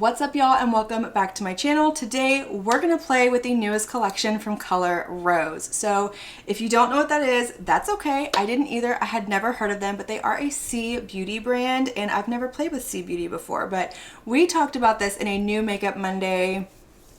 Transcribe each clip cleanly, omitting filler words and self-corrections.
What's up, y'all, and welcome back to my channel. Today we're gonna play with the newest collection from Colorrose. So if you don't know what that is, that's okay. I didn't either. I had never heard of them, but they are a C beauty brand, and I've never played with C beauty before. But we talked about this in a new Makeup Monday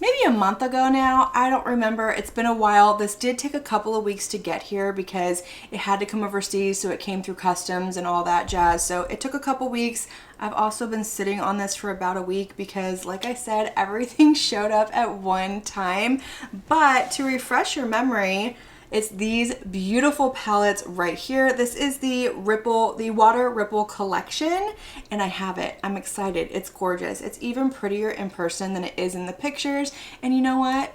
maybe a month ago now. I don't remember. It's been a while. This did take a couple of weeks to get here because it had to come overseas, so it came through customs and all that jazz. So it took a couple weeks. I've also been sitting on this for about a week because, like I said, everything showed up at one time. But to refresh your memory, it's these beautiful palettes right here. This is the Water Ripple collection, and I have it. I'm excited. It's gorgeous. It's even prettier in person than it is in the pictures. And you know what?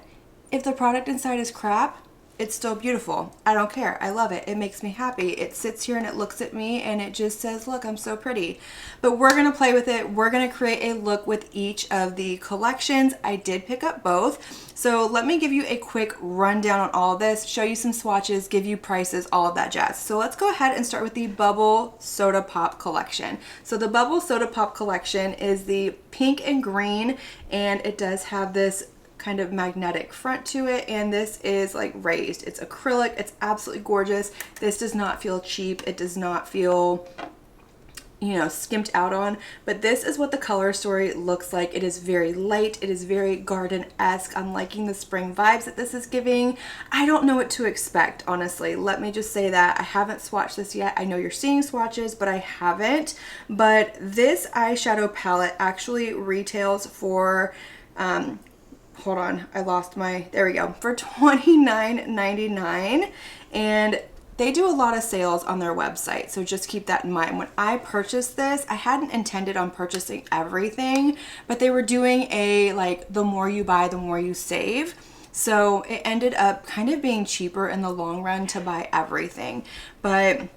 If the product inside is crap, it's still beautiful. I don't care. I love it. It makes me happy. It sits here and it looks at me and it just says, look, I'm so pretty. But we're going to play with it. We're going to create a look with each of the collections. I did pick up both. So let me give you a quick rundown on all of this, show you some swatches, give you prices, all of that jazz. So let's go ahead and start with the Bubble Soda Pop collection. So the Bubble Soda Pop collection is the pink and green, and it does have this kind of magnetic front to it, and this is like raised. It's acrylic. It's absolutely gorgeous. This does not feel cheap. It does not feel, you know, skimped out on, but this is what the color story looks like. It is very light. It is very garden-esque. I'm liking the spring vibes that this is giving. I don't know what to expect, honestly. Let me just say that. I haven't swatched this yet. I know you're seeing swatches, but I haven't. But this eyeshadow palette actually retails for hold on, I lost my, there we go, for $29.99, and they do a lot of sales on their website, so just keep that in mind. When I purchased this, I hadn't intended on purchasing everything, but they were doing a, like, the more you buy, the more you save. So it ended up kind of being cheaper in the long run to buy everything. But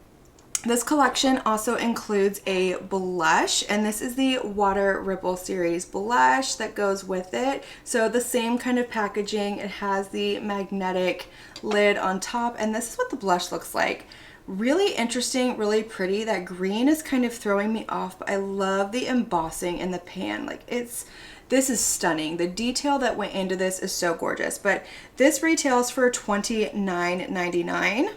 this collection also includes a blush, and this is the Water Ripple series blush that goes with it. So the same kind of packaging. It has the magnetic lid on top, and this is what the blush looks like. Really interesting, really pretty. That green is kind of throwing me off, but I love the embossing in the pan. Like, this is stunning. The detail that went into this is so gorgeous. But this retails for $29.99.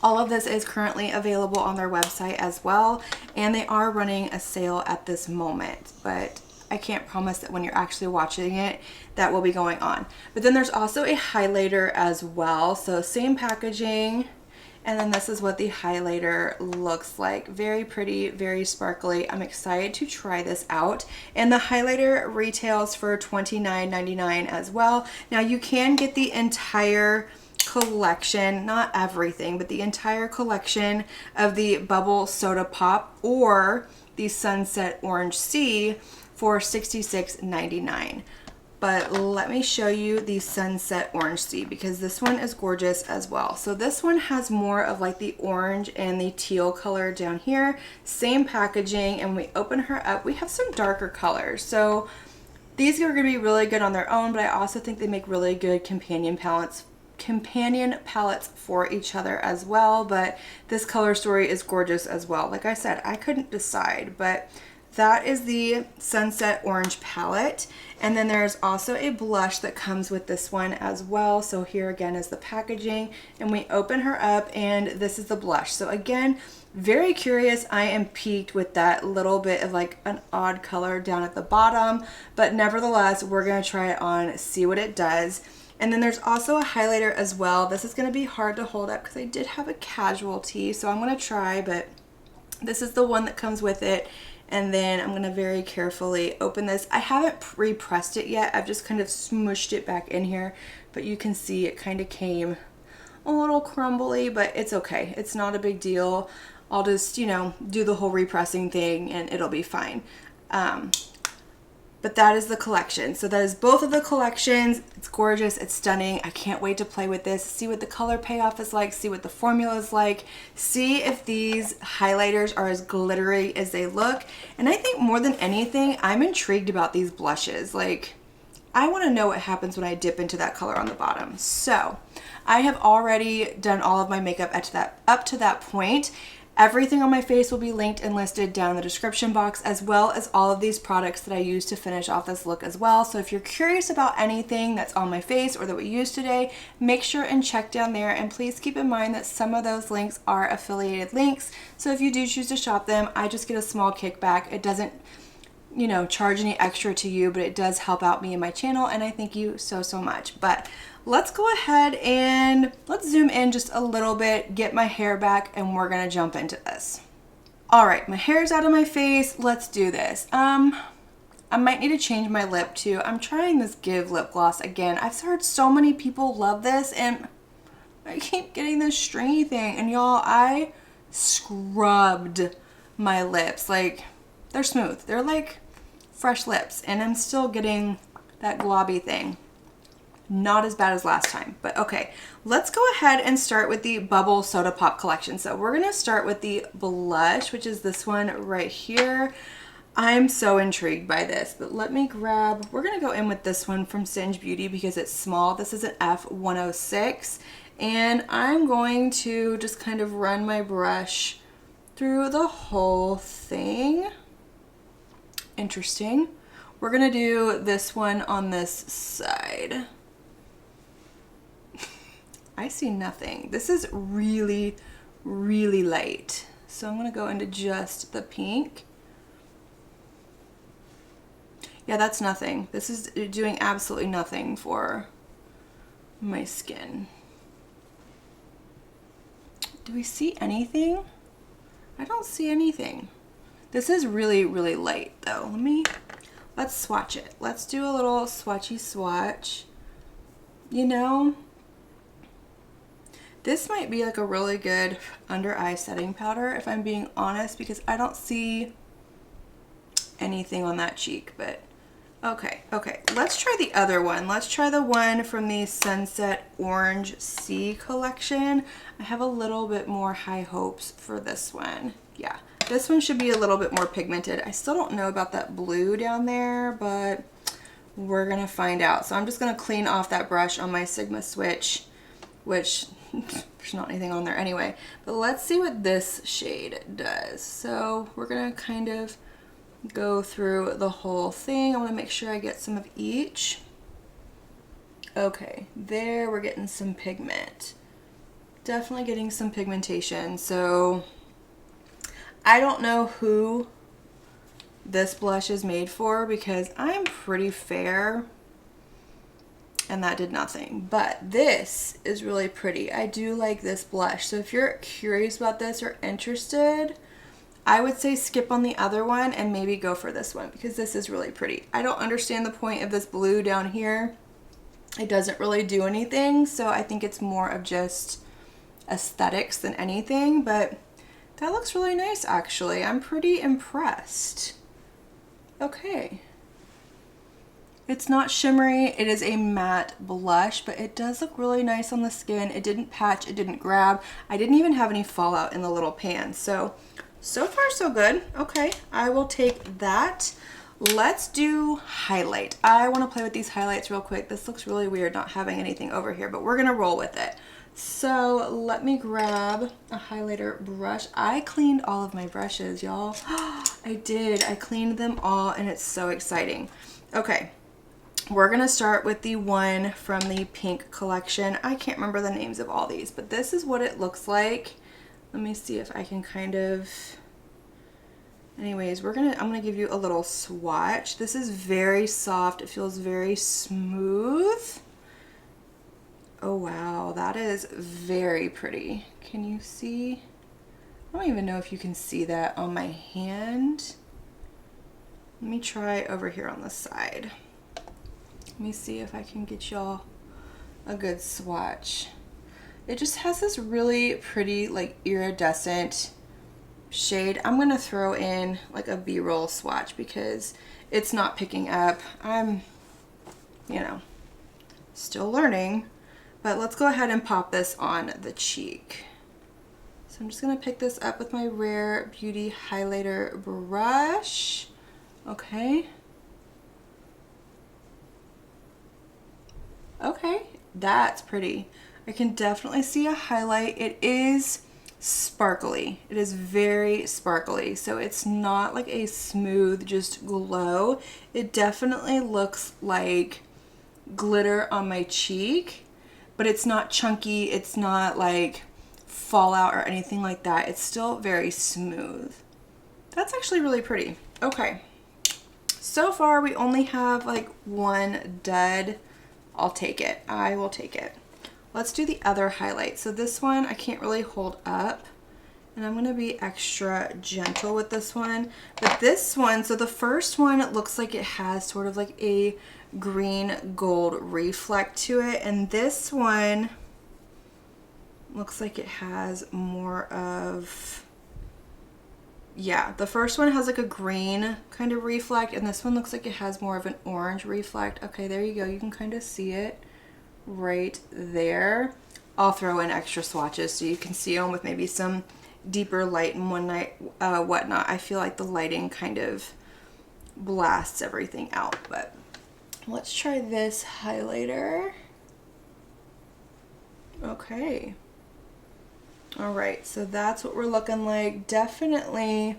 All of this is currently available on their website as well, and they are running a sale at this moment, but I can't promise that when you're actually watching it, that will be going on. But then there's also a highlighter as well, so same packaging, and then this is what the highlighter looks like. Very pretty, very sparkly. I'm excited to try this out, and the highlighter retails for $29.99 as well. Now you can get the entire collection, not everything, but the entire collection of the Bubble Soda Pop or the Sunset Orange C for $66.99. But let me show you the Sunset Orange C because this one is gorgeous as well. So this one has more of like the orange and the teal color down here. Same packaging, and when we open her up, we have some darker colors. So these are going to be really good on their own, but I also think they make really good companion palettes for each other as well. But this color story is gorgeous as well. Like I said, I couldn't decide, but that is the Sunset Orange palette. And then there's also a blush that comes with this one as well. So here again is the packaging, and we open her up, and this is the blush. So again, very curious. I am piqued with that little bit of like an odd color down at the bottom, but nevertheless, we're gonna try it on, see what it does. And then there's also a highlighter as well. This is going to be hard to hold up because I did have a casualty, so I'm going to try, but this is the one that comes with it. And then I'm going to very carefully open this. I haven't pre-pressed it yet. I've just kind of smooshed it back in here, but you can see it kind of came a little crumbly, but it's okay. It's not a big deal. I'll just, you know, do the whole repressing thing and it'll be fine. But that is the collection. So that is both of the collections. It's gorgeous. It's stunning. I can't wait to play with this, see what the color payoff is like, see what the formula is like, see if these highlighters are as glittery as they look. And I think more than anything, I'm intrigued about these blushes. Like, I want to know what happens when I dip into that color on the bottom. So I have already done all of my makeup up to that point. Everything on my face will be linked and listed down in the description box, as well as all of these products that I use to finish off this look as well. So if you're curious about anything that's on my face or that we used today, make sure and check down there. And please keep in mind that some of those links are affiliated links. So if you do choose to shop them, I just get a small kickback. It doesn't, you know, charge any extra to you, but it does help out me and my channel, and I thank you so, so much. But let's go ahead and let's zoom in just a little bit, get my hair back, and we're gonna jump into this. All right, my hair's out of my face. Let's do this. I might need to change my lip too. I'm trying this Give lip gloss again. I've heard so many people love this, and I keep getting this stringy thing. And y'all, I scrubbed my lips. Like, they're smooth. They're like fresh lips, and I'm still getting that globby thing. Not as bad as last time, but okay. Let's go ahead and start with the Bubble Soda Pop collection. So we're gonna start with the blush, which is this one right here. I'm so intrigued by this, but let me grab, we're gonna go in with this one from Singe Beauty because it's small. This is an F106, and I'm going to just kind of run my brush through the whole thing. Interesting. We're gonna do this one on this side. I see nothing. This is really, really light. So I'm gonna go into just the pink. Yeah, that's nothing. This is doing absolutely nothing for my skin. Do we see anything? I don't see anything. This is really, really light though. Let's swatch it. Let's do a little swatchy swatch. You know, this might be like a really good under eye setting powder if I'm being honest, because I don't see anything on that cheek, but okay. Let's try the other one. Let's try the one from the Sunset Orange Sea collection. I have a little bit more high hopes for this one. Yeah. This one should be a little bit more pigmented. I still don't know about that blue down there, but we're gonna find out. So I'm just gonna clean off that brush on my Sigma Switch, which there's not anything on there anyway. But let's see what this shade does. So we're gonna kind of go through the whole thing. I wanna make sure I get some of each. Okay, there we're getting some pigment. Definitely getting some pigmentation. So I don't know who this blush is made for because I'm pretty fair and that did nothing. But this is really pretty. I do like this blush. So if you're curious about this or interested, I would say skip on the other one and maybe go for this one because this is really pretty. I don't understand the point of this blue down here. It doesn't really do anything. So I think it's more of just aesthetics than anything, but that looks really nice actually. I'm pretty impressed. Okay. It's not shimmery, it is a matte blush, but it does look really nice on the skin. It didn't patch, it didn't grab. I didn't even have any fallout in the little pan. So far so good. Okay, I will take that. Let's do highlight. I want to play with these highlights real quick. This looks really weird not having anything over here, but we're gonna roll with it. So let me grab a highlighter brush. I cleaned all of my brushes, y'all. I did. I cleaned them all and it's so exciting. Okay, we're gonna start with the one from the pink collection. I can't remember the names of all these, but this is what it looks like. Let me see if I can kind of... Anyways, I'm gonna give you a little swatch. This is very soft. It feels very smooth. Oh wow, that is very pretty. Can you see? I don't even know if you can see that on my hand. Let me try over here on the side. Let me see if I can get y'all a good swatch. It just has this really pretty like iridescent shade. I'm gonna throw in like a B-roll swatch because it's not picking up. I'm, you know, still learning. But let's go ahead and pop this on the cheek. So I'm just gonna pick this up with my Rare Beauty highlighter brush. Okay. Okay, that's pretty. I can definitely see a highlight. It is sparkly. It is very sparkly. So it's not like a smooth just glow. It definitely looks like glitter on my cheek, but it's not chunky. It's not like fallout or anything like that. It's still very smooth. That's actually really pretty. Okay. So far we only have like one dud. I'll take it. I will take it. Let's do the other highlight. So this one I can't really hold up, and I'm gonna be extra gentle with this one. But this one, so the first one, it looks like it has sort of like a green gold reflect to it, and this one looks like it has more of, yeah, the first one has like a green kind of reflect, and this one looks like it has more of an orange reflect. Okay, there you go. You can kind of see it right there. I'll throw in extra swatches so you can see them with maybe some deeper light and whatnot. I feel like the lighting kind of blasts everything out, but let's try this highlighter. Okay. All right, so that's what we're looking like. Definitely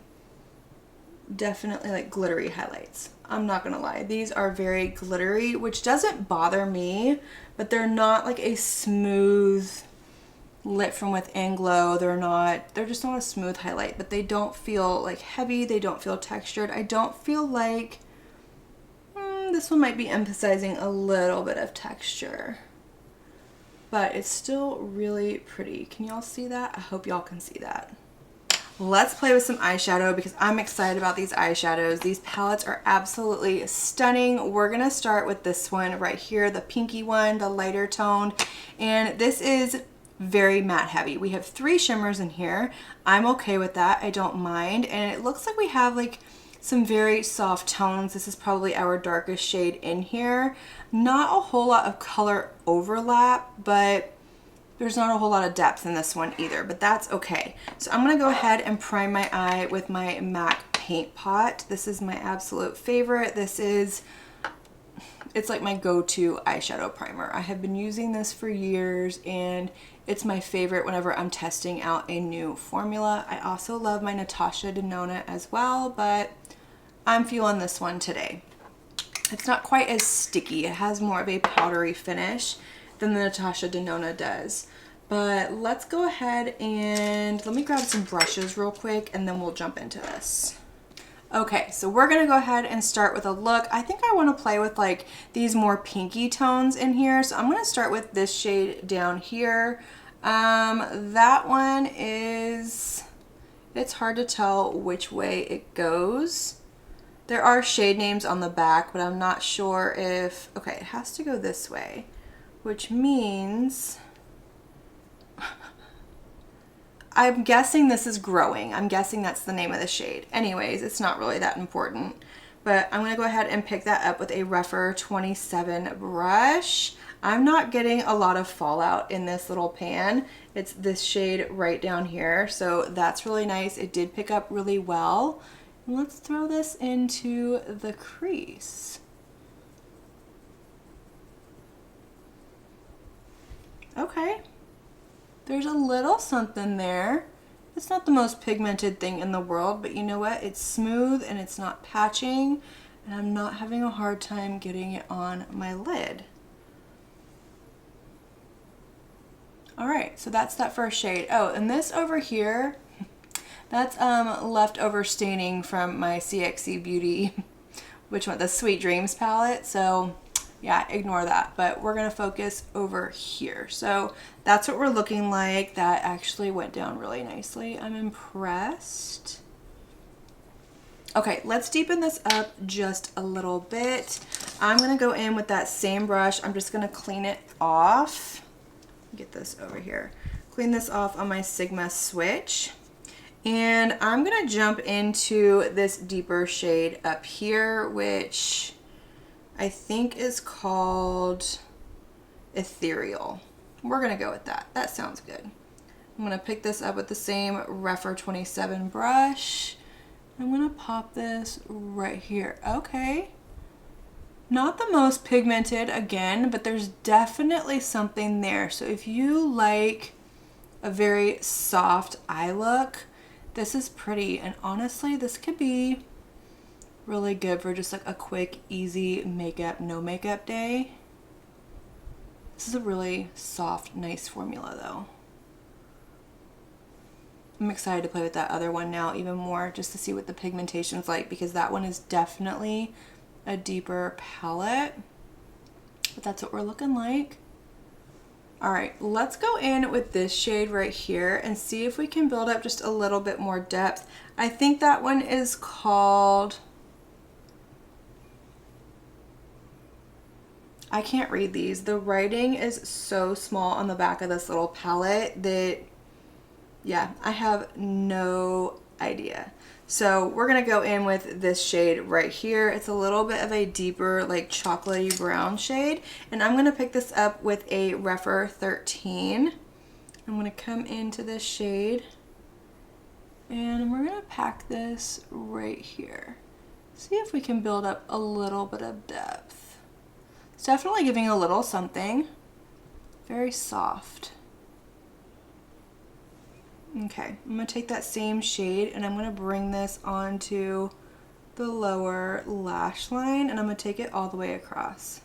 like glittery highlights. I'm not gonna lie, these are very glittery, which doesn't bother me, but they're not like a smooth lit from within glow. They're just not a smooth highlight, but they don't feel like heavy. They don't feel textured. I don't feel like, this one might be emphasizing a little bit of texture, but it's still really pretty. Can y'all see that? I hope y'all can see that. Let's play with some eyeshadow because I'm excited about these eyeshadows. These palettes are absolutely stunning. We're gonna start with this one right here, the pinky one, the lighter toned, and this is very matte heavy. We have 3 shimmers in here. I'm okay with that. I don't mind, and it looks like we have like some very soft tones. This is probably our darkest shade in here. Not a whole lot of color overlap, but there's not a whole lot of depth in this one either, but that's okay. So I'm gonna go ahead and prime my eye with my MAC paint pot. This is my absolute favorite. It's like my go-to eyeshadow primer. I have been using this for years, and it's my favorite whenever I'm testing out a new formula. I also love my Natasha Denona as well, but I'm feeling this one today. It's not quite as sticky. It has more of a powdery finish than the Natasha Denona does. But let's go ahead and let me grab some brushes real quick, and then we'll jump into this. Okay, so we're gonna go ahead and start with a look. I think I wanna play with like these more pinky tones in here. So I'm gonna start with this shade down here. That one is, it's hard to tell which way it goes. There are shade names on the back, but I'm not sure if, okay, it has to go this way, which means, I'm guessing this is Growing. I'm guessing that's the name of the shade. Anyways, it's not really that important, but I'm gonna go ahead and pick that up with a rougher 27 brush. I'm not getting a lot of fallout in this little pan. It's this shade right down here, so that's really nice. It did pick up really well. Let's throw this into the crease. Okay, there's a little something there. It's not the most pigmented thing in the world, but you know what? It's smooth and it's not patching, and I'm not having a hard time getting it on my lid. All right, so that's that first shade. Oh, and this over here, that's leftover staining from my CXC Beauty, which one? The Sweet Dreams palette. So yeah, ignore that, but we're gonna focus over here. So that's what we're looking like. That actually went down really nicely. I'm impressed. Okay, let's deepen this up just a little bit. I'm gonna go in with that same brush. I'm just gonna clean it off. Get this over here. Clean this off on my Sigma switch. And I'm gonna jump into this deeper shade up here, which I think is called Ethereal. We're gonna go with that. That sounds good. I'm gonna pick this up with the same rougher 27 brush. I'm gonna pop this right here. Okay. Not the most pigmented again, but there's definitely something there. So if you like a very soft eye look. This is pretty, and honestly, this could be really good for just like a quick, easy makeup, no makeup day. This is a really soft, nice formula though. I'm excited to play with that other one now even more, just to see what the pigmentation's like, because that one is definitely a deeper palette, but that's what we're looking like. All right, let's go in with this shade right here and see if we can build up just a little bit more depth. I think that one is called, I can't read these. The writing is so small on the back of this little palette that, yeah, I have no idea. So we're gonna go in with this shade right here. It's a little bit of a deeper, like chocolatey brown shade. And I'm gonna pick this up with a Rephr 13. I'm gonna come into this shade and we're gonna pack this right here. See if we can build up a little bit of depth. It's definitely giving a little something. Very soft. Okay, I'm gonna take that same shade and I'm gonna bring this onto the lower lash line and I'm gonna take it all the way across.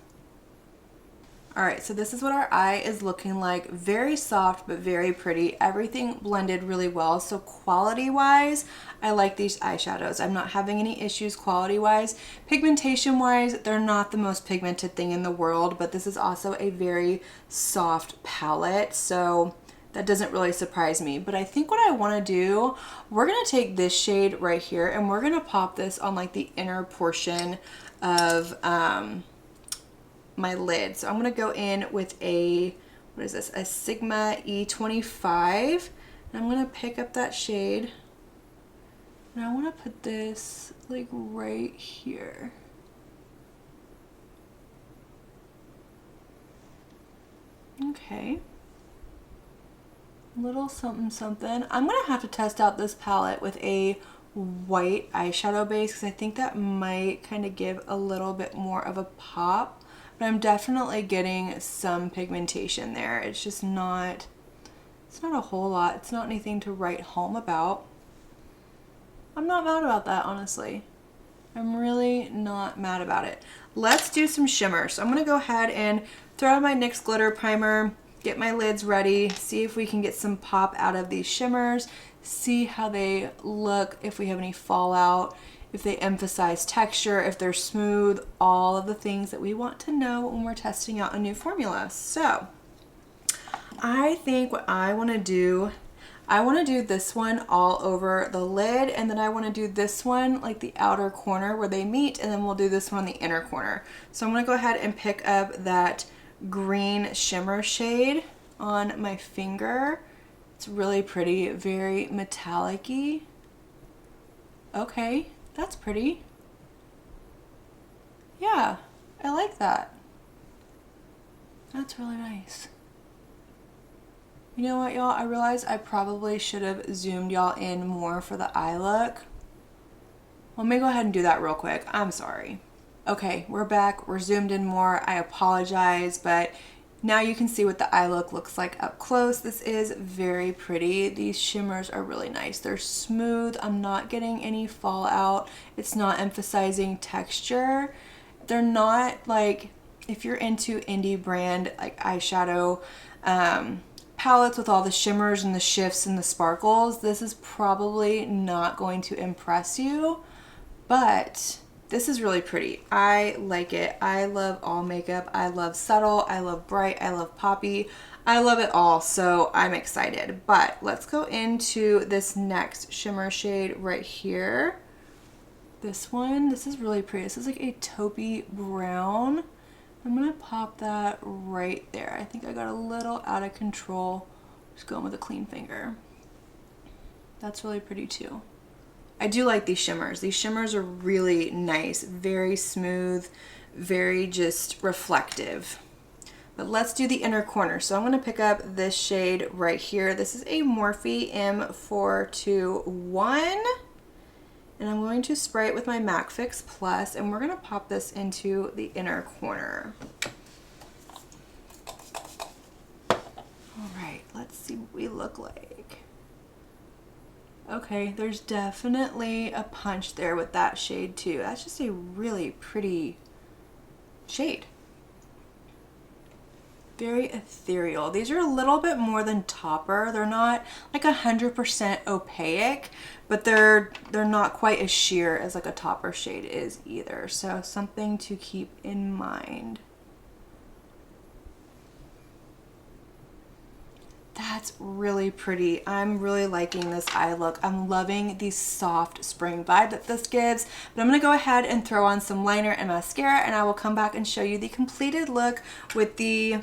All right, so this is what our eye is looking like. Very soft, but very pretty. Everything blended really well. So quality-wise, I like these eyeshadows. I'm not having any issues quality-wise. Pigmentation-wise, they're not the most pigmented thing in the world, but this is also a very soft palette. So that doesn't really surprise me, but I think what I want to do, we're going to take this shade right here and we're going to pop this on like the inner portion of my lid. So I'm going to go in with a, what is this, a Sigma E25, and I'm going to pick up that shade and I want to put this like right here. Okay. Little something something. I'm gonna have to test out this palette with a white eyeshadow base because I think that might kind of give a little bit more of a pop, but I'm definitely getting some pigmentation there. It's just not, it's not a whole lot. It's not anything to write home about. I'm not mad about that, honestly. I'm really not mad about it. Let's do some shimmer. So I'm gonna go ahead and throw on my NYX glitter primer, get my lids ready, see if we can get some pop out of these shimmers, see how they look, if we have any fallout, if they emphasize texture, if they're smooth, all of the things that we want to know when we're testing out a new formula. So I think what I want to do, I want to do this one all over the lid, and then I want to do this one like the outer corner where they meet, and then we'll do this one the inner corner. So I'm going to go ahead and pick up that green shimmer shade on my finger. It's really pretty, very metallic-y. Okay, that's pretty. Yeah, I like that. That's really nice. You know what, y'all? I realized I probably should have zoomed y'all in more for the eye look. Let me go ahead and do that real quick. I'm sorry. Okay, we're back. We're zoomed in more. I apologize, but now you can see what the eye look looks like up close. This is very pretty. These shimmers are really nice. They're smooth. I'm not getting any fallout. It's not emphasizing texture. They're not like, if you're into indie brand like eyeshadow palettes with all the shimmers and the shifts and the sparkles, this is probably not going to impress you, but this is really pretty. I like it. I love all makeup. I love subtle. I love bright. I love poppy. I love it all, so I'm excited. But let's go into this next shimmer shade right here. This one, this is really pretty. This is like a taupey brown. I'm gonna pop that right there. I think I got a little out of control. Just going with a clean finger. That's really pretty too. I do like these shimmers. These shimmers are really nice, very smooth, very just reflective. But let's do the inner corner. So I'm gonna pick up this shade right here. This is a Morphe M421. And I'm going to spray it with my MAC Fix Plus, and we're gonna pop this into the inner corner. All right. right, let's see what we look like. Okay, there's definitely a punch there with that shade too. That's just a really pretty shade. Very ethereal. These are a little bit more than topper. They're not like 100% opaque, but they're not quite as sheer as like a topper shade is either. So something to keep in mind. That's really pretty. I'm really liking this eye look. I'm loving the soft spring vibe that this gives, but I'm gonna go ahead and throw on some liner and mascara, and I will come back and show you the completed look with the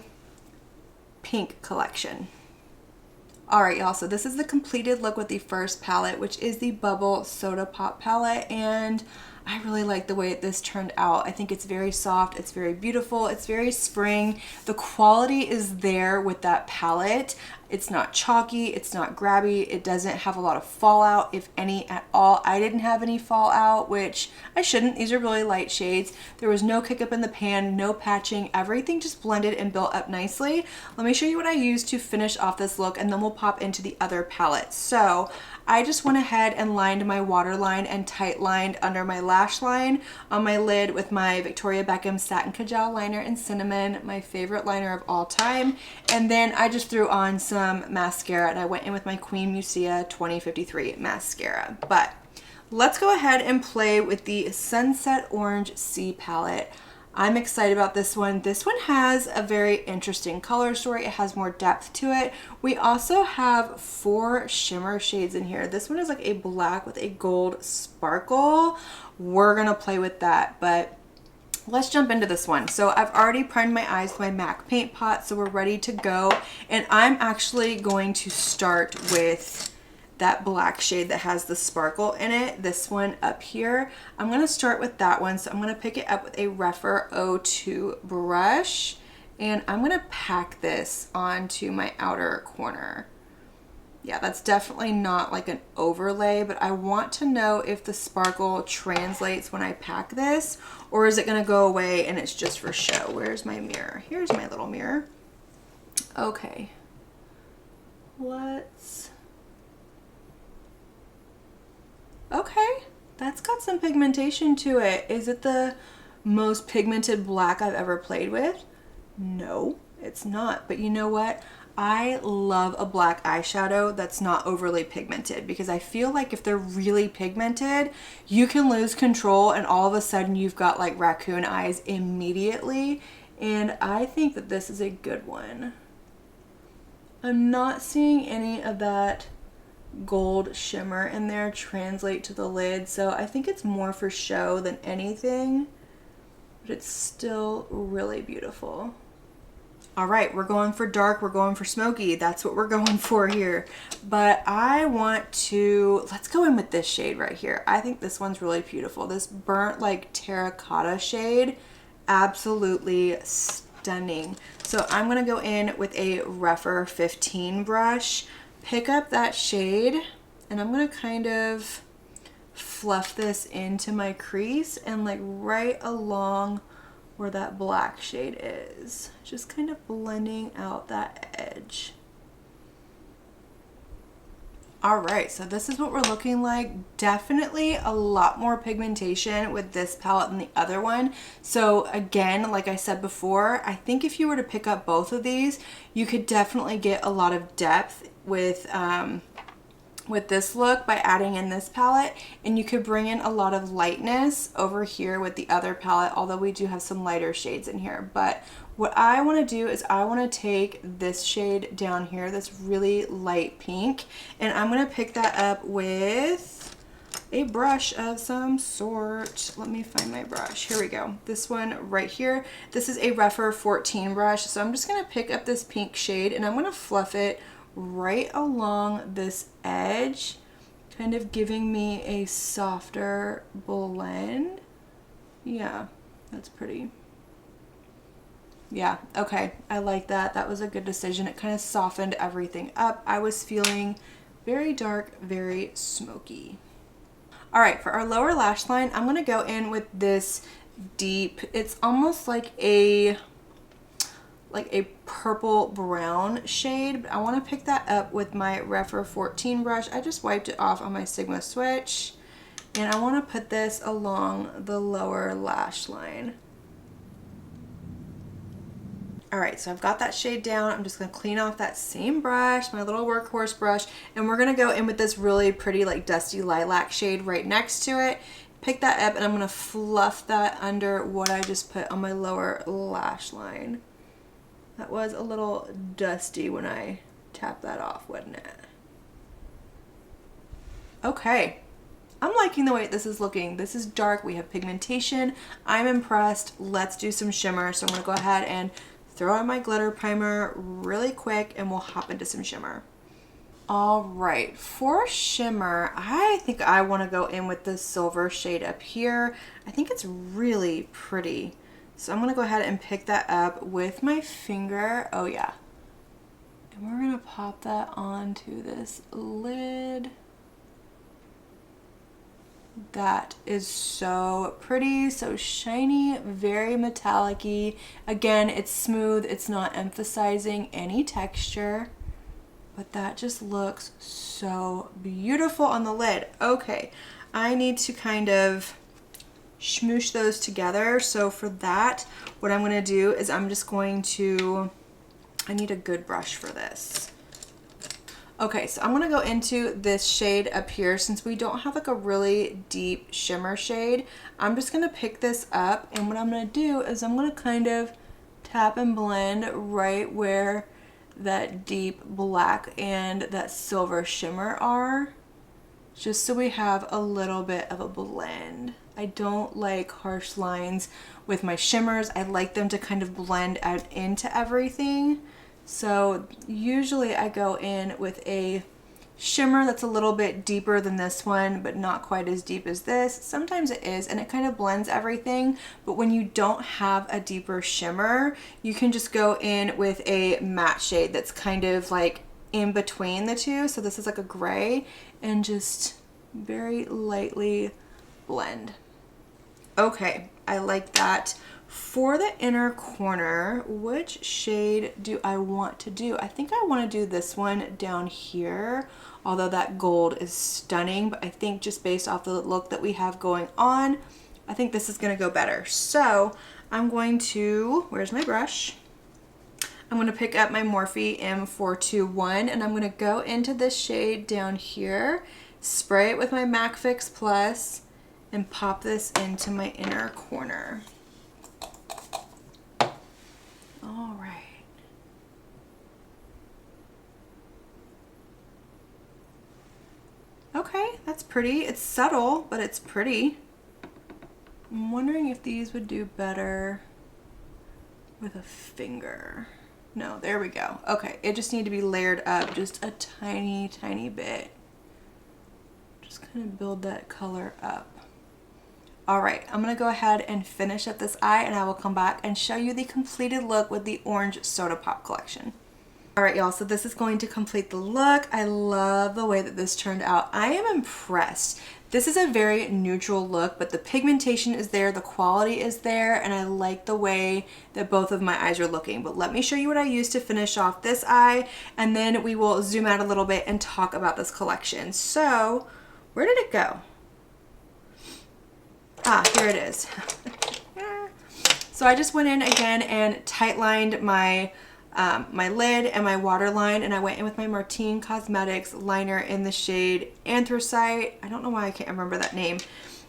pink collection. All right, y'all, so this is the completed look with the first palette, which is the Bubble Soda Pop palette, and I really like the way this turned out. I think it's very soft, it's very beautiful, it's very spring. The quality is there with that palette. It's not chalky, it's not grabby, it doesn't have a lot of fallout, if any at all. I didn't have any fallout, which I shouldn't. These are really light shades. There was no kick up in the pan, no patching, everything just blended and built up nicely. Let me show you what I used to finish off this look, and then we'll pop into the other palette. So I just went ahead and lined my waterline and tight lined under my lash line on my lid with my Victoria Beckham Satin Kajal liner in Cinnamon, my favorite liner of all time. And then I just threw on some mascara, and I went in with my Queen Musea 2053 mascara. But let's go ahead and play with the Sunset Orange C palette. I'm excited about this one. This one has a very interesting color story. It has more depth to it. We also have 4 shimmer shades in here. This one is like a black with a gold sparkle. We're gonna play with that, but let's jump into this one. So I've already primed my eyes with my MAC paint pot, so we're ready to go. And I'm actually going to start with that black shade that has the sparkle in it, this one up here. I'm gonna start with that one. So I'm gonna pick it up with a Rephr 02 brush, and I'm gonna pack this onto my outer corner. Yeah, that's definitely not like an overlay, but I want to know if the sparkle translates when I pack this, or is it gonna go away and it's just for show? Where's my mirror? Here's my little mirror. Okay, okay, that's got some pigmentation to it. Is it the most pigmented black I've ever played with? No, it's not. But you know what? I love a black eyeshadow that's not overly pigmented, because I feel like if they're really pigmented, you can lose control and all of a sudden you've got like raccoon eyes immediately. And I think that this is a good one. I'm not seeing any of that gold shimmer in there translate to the lid, so I think it's more for show than anything, but it's still really beautiful. All right, we're going for dark, we're going for smoky. That's what we're going for here. But I want to, let's go in with this shade right here. I think this one's really beautiful. This burnt like terracotta shade, absolutely stunning. So I'm gonna go in with a Rephr 15 brush, pick up that shade, and I'm gonna kind of fluff this into my crease and like right along where that black shade is, just kind of blending out that edge. All right, so this is what we're looking like. Definitely a lot more pigmentation with this palette than the other one. So again, like I said before, I think if you were to pick up both of these, you could definitely get a lot of depth with this look by adding in this palette, and you could bring in a lot of lightness over here with the other palette, although we do have some lighter shades in here. But what I want to do is I want to take this shade down here, this really light pink, and I'm going to pick that up with a brush of some sort. Let me find my brush. Here we go. This one right here. This is a Rephr 14 brush. So I'm just going to pick up this pink shade and I'm going to fluff it right along this edge, kind of giving me a softer blend. Yeah, that's pretty. Yeah, okay, I like that. That was a good decision. It kind of softened everything up. I was feeling very dark, very smoky. All right, for our lower lash line, I'm gonna go in with this deep, it's almost like a like a purple brown shade, but I want to pick that up with my Rephr 14 brush. I just wiped it off on my Sigma switch, and I want to put this along the lower lash line. All right, so I've got that shade down. I'm just gonna clean off that same brush, my little workhorse brush, and we're gonna go in with this really pretty like dusty lilac shade right next to it. Pick that up and I'm gonna fluff that under what I just put on my lower lash line. That was a little dusty when I tapped that off, wasn't it? Okay, I'm liking the way this is looking. This is dark, we have pigmentation. I'm impressed. Let's do some shimmer. So I'm gonna go ahead and throw on my glitter primer really quick and we'll hop into some shimmer. All right, for shimmer, I think I want to go in with this silver shade up here. I think it's really pretty. So I'm going to go ahead and pick that up with my finger. Oh yeah. And we're going to pop that onto this lid. That is so pretty, so shiny, very metallic-y. Again, it's smooth, it's not emphasizing any texture, but that just looks so beautiful on the lid. Okay, I need to kind of smoosh those together. So for that, what I'm gonna do is I'm just going to, I need a good brush for this. Okay, so I'm gonna go into this shade up here. Since we don't have like a really deep shimmer shade, I'm just gonna pick this up, and what I'm gonna do is I'm gonna kind of tap and blend right where that deep black and that silver shimmer are, just so we have a little bit of a blend. I don't like harsh lines with my shimmers. I like them to kind of blend out into everything. So usually I go in with a shimmer that's a little bit deeper than this one, but not quite as deep as this. Sometimes it is, and it kind of blends everything. But when you don't have a deeper shimmer, you can just go in with a matte shade that's kind of like in between the two. So this is like a gray, and just very lightly blend. Okay, I like that. For the inner corner, which shade do I want to do? I think I want to do this one down here, although that gold is stunning, but I think just based off the look that we have going on, I think this is going to go better. So I'm going to, where's my brush? I'm going to pick up my Morphe M421, and I'm going to go into this shade down here, spray it with my MAC Fix Plus, and pop this into my inner corner. All right. Okay, that's pretty. It's subtle, but it's pretty. I'm wondering if these would do better with a finger. No, there we go. Okay, it just need to be layered up just a tiny, tiny bit. Just kind of build that color up. All right, I'm gonna go ahead and finish up this eye, and I will come back and show you the completed look with the Orange Soda Pop collection. All right, y'all, so this is going to complete the look. I love the way that this turned out. I am impressed. This is a very neutral look, but the pigmentation is there, the quality is there, and I like the way that both of my eyes are looking. But let me show you what I used to finish off this eye, and then we will zoom out a little bit and talk about this collection. So, where did it go? Ah, here it is. So I just went in again and tight lined my my lid and my waterline, and I went in with my Martine Cosmetics liner in the shade Anthracite. I don't know why I can't remember that name.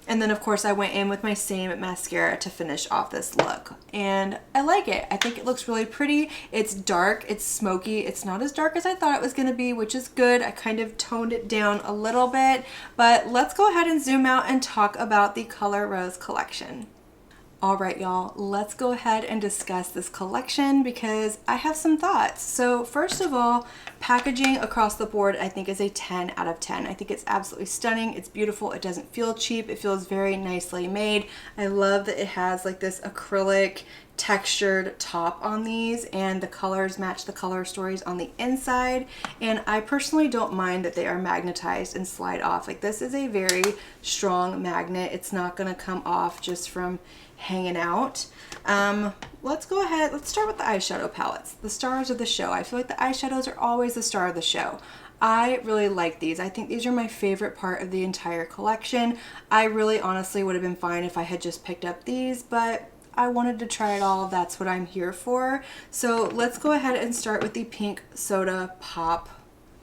And then of course I went in with my same mascara to finish off this look. And I like it. I think it looks really pretty. It's dark, it's smoky. It's not as dark as I thought it was gonna be, which is good. I kind of toned it down a little bit, but let's go ahead and zoom out and talk about the Colorrose collection. All right, y'all, let's go ahead and discuss this collection because I have some thoughts. So first of all, packaging across the board I think is a 10 out of 10. I think it's absolutely stunning. It's beautiful. It doesn't feel cheap. It feels very nicely made. I love that it has like this acrylic textured top on these, and the colors match the color stories on the inside, and I personally don't mind that they are magnetized and slide off. Like, this is a very strong magnet. It's not going to come off just from hanging out. let's go ahead, let's start with the eyeshadow palettes, the stars of the show. I feel like the eyeshadows are always the star of the show. I really like these. I think these are my favorite part of the entire collection. I really honestly would have been fine if I had just picked up these, but I wanted to try it all. That's what I'm here for. So let's go ahead and start with the Pink Soda Pop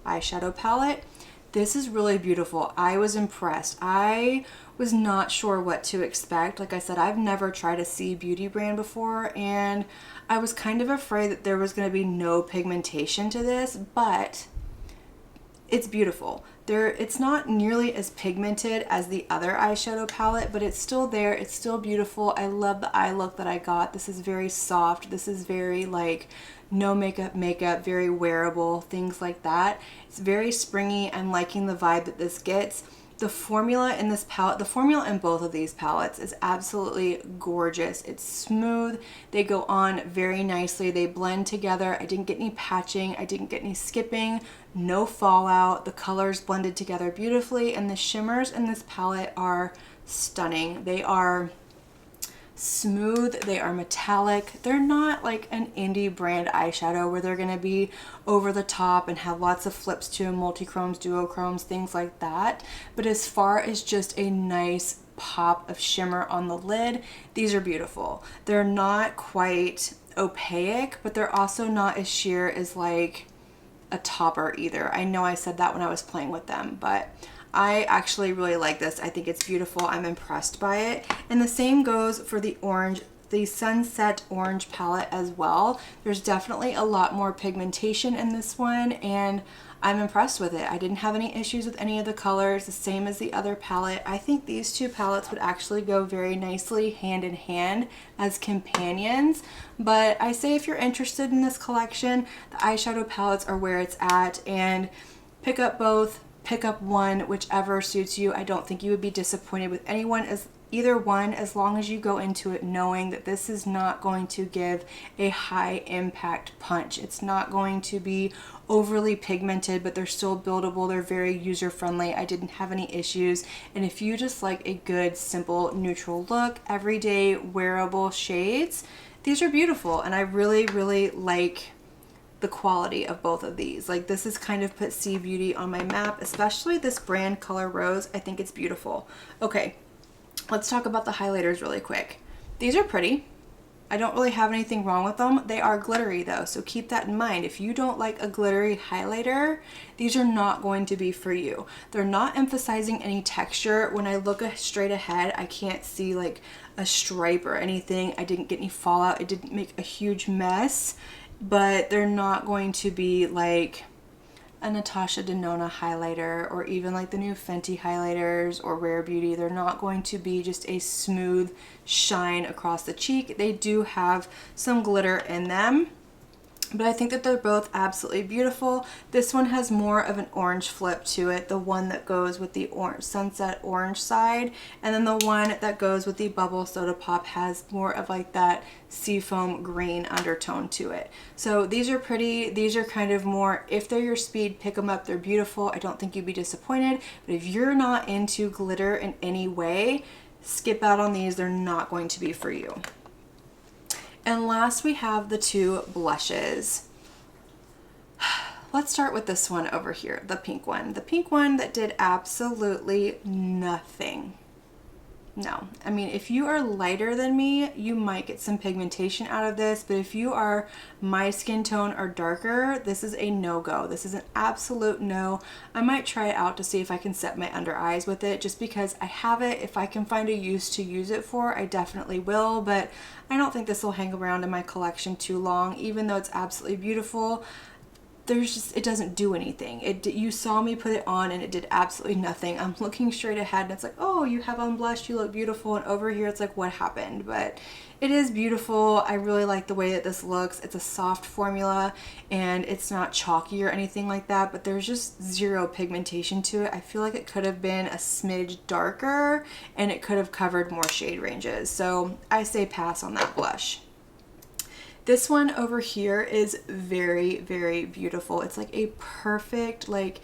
eyeshadow palette. This is really beautiful. I was impressed. I was not sure what to expect. Like I said, I've never tried a C beauty brand before, and I was kind of afraid that there was going to be no pigmentation to this, but it's beautiful. It's not nearly as pigmented as the other eyeshadow palette, but it's still there. It's still beautiful. I love the eye look that I got. This is very soft. This is very like no makeup, very wearable, things like that. It's very springy. I'm liking the vibe that this gets. The formula in this palette, the formula in both of these palettes is absolutely gorgeous. It's smooth. They go on very nicely. They blend together. I didn't get any patching. I didn't get any skipping. No fallout. The colors blended together beautifully, and the shimmers in this palette are stunning. They are smooth, they are metallic. They're not like an indie brand eyeshadow where they're gonna be over the top and have lots of flips to them, multi-chromes, duochromes, things like that. But as far as just a nice pop of shimmer on the lid, these are beautiful. They're not quite opaque, but they're also not as sheer as like a topper either. I know I said that when I was playing with them, but I actually really like this. I think it's beautiful. I'm impressed by it. And the same goes for the orange, the Sunset Orange palette as well. There's definitely a lot more pigmentation in this one, and I'm impressed with it. I didn't have any issues with any of the colors, the same as the other palette. I think these two palettes would actually go very nicely hand in hand as companions. But I say if you're interested in this collection, the eyeshadow palettes are where it's at, and pick up both. Pick up one, whichever suits you. I don't think you would be disappointed with either one, as long as you go into it knowing that this is not going to give a high impact punch. It's not going to be overly pigmented, but they're still buildable. They're very user friendly. I didn't have any issues. And if you just like a good, simple, neutral look, everyday wearable shades, these are beautiful. And I really, really like the quality of both of these. Like, this is kind of put C Beauty on my map, especially this brand Colorrose. I think it's beautiful. Okay, let's talk about the highlighters really quick. These are pretty. I don't really have anything wrong with them. They are glittery though, so keep that in mind. If you don't like a glittery highlighter, these are not going to be for you. They're not emphasizing any texture. When I look straight ahead, I can't see like a stripe or anything. I didn't get any fallout. It didn't make a huge mess. But they're not going to be like a Natasha Denona highlighter, or even like the new Fenty highlighters or Rare Beauty. They're not going to be just a smooth shine across the cheek. They do have some glitter in them, but I think that they're both absolutely beautiful. This one has more of an orange flip to it, the one that goes with the orange, Sunset Orange side, and then the one that goes with the Bubble Soda Pop has more of like that seafoam green undertone to it. So these are pretty. These are kind of more, if they're your speed, pick them up. They're beautiful. I don't think you'd be disappointed, but if you're not into glitter in any way, skip out on these. They're not going to be for you. And last we have the two blushes. Let's start with this one over here, the pink one. The pink one that did absolutely nothing. No, I mean, if you are lighter than me, you might get some pigmentation out of this, but if you are my skin tone or darker, this is a no-go. This is an absolute no. I might try it out to see if I can set my under eyes with it, just because I have it. If I can find a use to use it for, I definitely will, but I don't think this will hang around in my collection too long, even though it's absolutely beautiful. It doesn't do anything. You saw me put it on and it did absolutely nothing. I'm looking straight ahead and it's like, oh, you have on blush, you look beautiful, and over here it's like, what happened? But it is beautiful. I really like the way that this looks. It's a soft formula and it's not chalky or anything like that, but there's just zero pigmentation to it. I feel like it could have been a smidge darker and it could have covered more shade ranges. So I say pass on that blush. This one over here is very, very beautiful. It's like a perfect, like,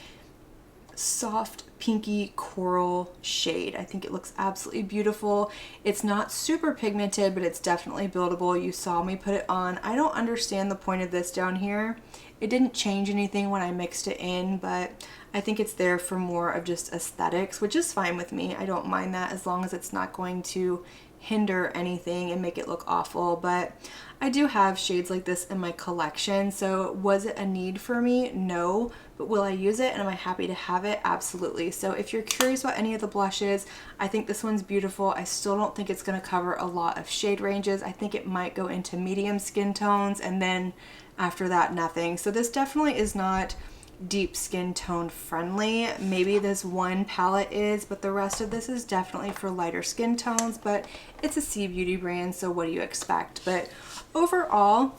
soft pinky coral shade. I think it looks absolutely beautiful. It's not super pigmented, but it's definitely buildable. You saw me put it on. I don't understand the point of this down here. It didn't change anything when I mixed it in, but I think it's there for more of just aesthetics, which is fine with me. I don't mind that as long as it's not going to hinder anything and make it look awful. But I do have shades like this in my collection, so was it a need for me? No. But will I use it and am I happy to have it? Absolutely. So if you're curious about any of the blushes, I think this one's beautiful. I still don't think it's going to cover a lot of shade ranges. I think it might go into medium skin tones and then after that nothing. So this definitely is not deep skin tone friendly. Maybe this one palette is, but the rest of this is definitely for lighter skin tones. But it's a C Beauty brand, so what do you expect? But overall,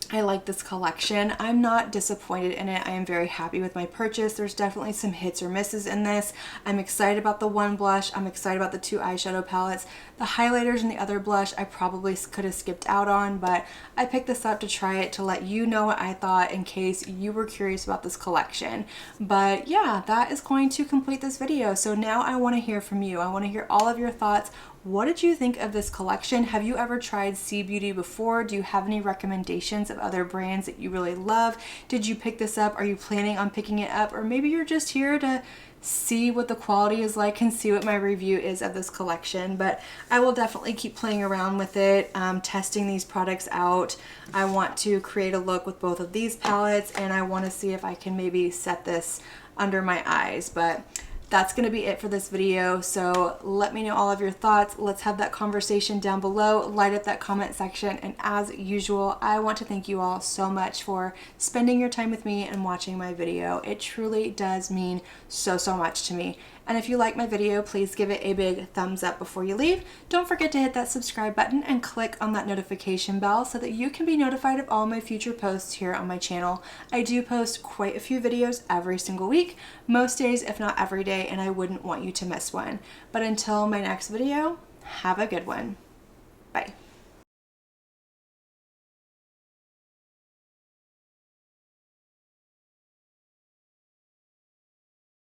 I like this collection. I'm not disappointed in it. I am very happy with my purchase. There's definitely some hits or misses in this. I'm excited about the one blush. I'm excited about the two eyeshadow palettes. The highlighters and the other blush I probably could have skipped out on, but I picked this up to try it to let you know what I thought in case you were curious about this collection. But yeah, that is going to complete this video. So now I want to hear from you. I want to hear all of your thoughts. What did you think of this collection? Have you ever tried C Beauty before? Do you have any recommendations of other brands that you really love? Did you pick this up? Are you planning on picking it up? Or maybe you're just here to see what the quality is like and see what my review is of this collection. But I will definitely keep playing around with it, testing these products out. I want to create a look with both of these palettes, and I want to see if I can maybe set this under my eyes. But that's going to be it for this video. So let me know all of your thoughts. Let's have that conversation down below. Light up that comment section. And as usual, I want to thank you all so much for spending your time with me and watching my video. It truly does mean so much to me. And if you like my video, please give it a big thumbs up before you leave. Don't forget to hit that subscribe button and click on that notification bell so that you can be notified of all my future posts here on my channel. I do post quite a few videos every single week, most days if not every day, and I wouldn't want you to miss one. But until my next video, have a good one.